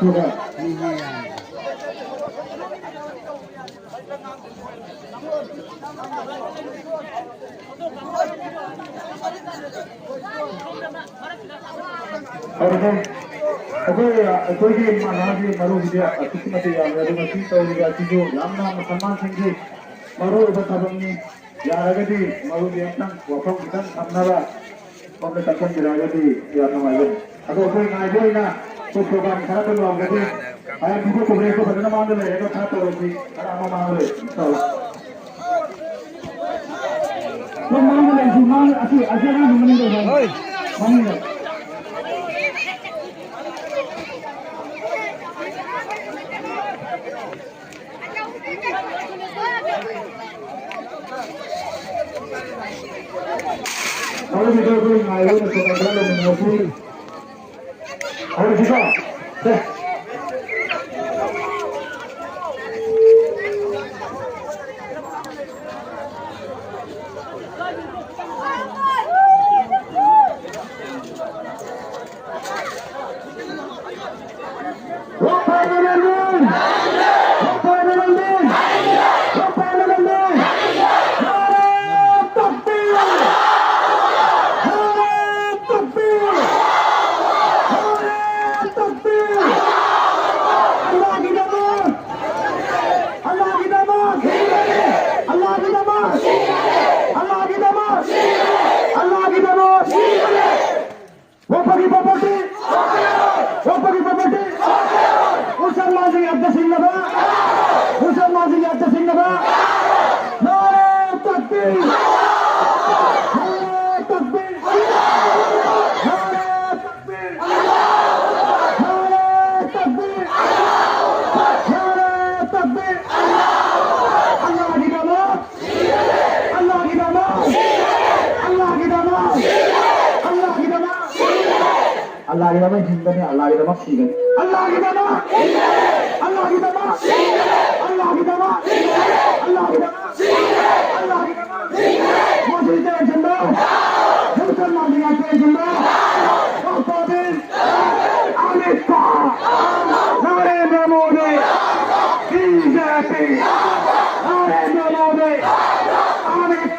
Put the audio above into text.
होगा। और कोई महाराज मरु विद्या किस्मत याद मसी तो यामना सम्मान सिंह मरु तबनी यारगदी मरु दियंतन वफम कितन समनवा और तकन गिरागदी यानमायन अगर कोई नाइजोइना तो प्रोग्राम खराब हो गए आया किसी को ब्रेक को बदलना मान ले तो था तो भी आराम मान ले तो मान ले मान असी असी ना मनी दे मनी दे और भी तो कोई नाइजो ने तो कंट्रोल में नहीं और किसा Allah kita mah cinta ni Allah kita mah sih Allah kita mah Allah kita mah Allah kita mah Allah kita mah Allah kita mah mau cerita cinta bukan mau cerita cinta apa bin Amerika Narendra Modi BJP Narendra Modi Amerika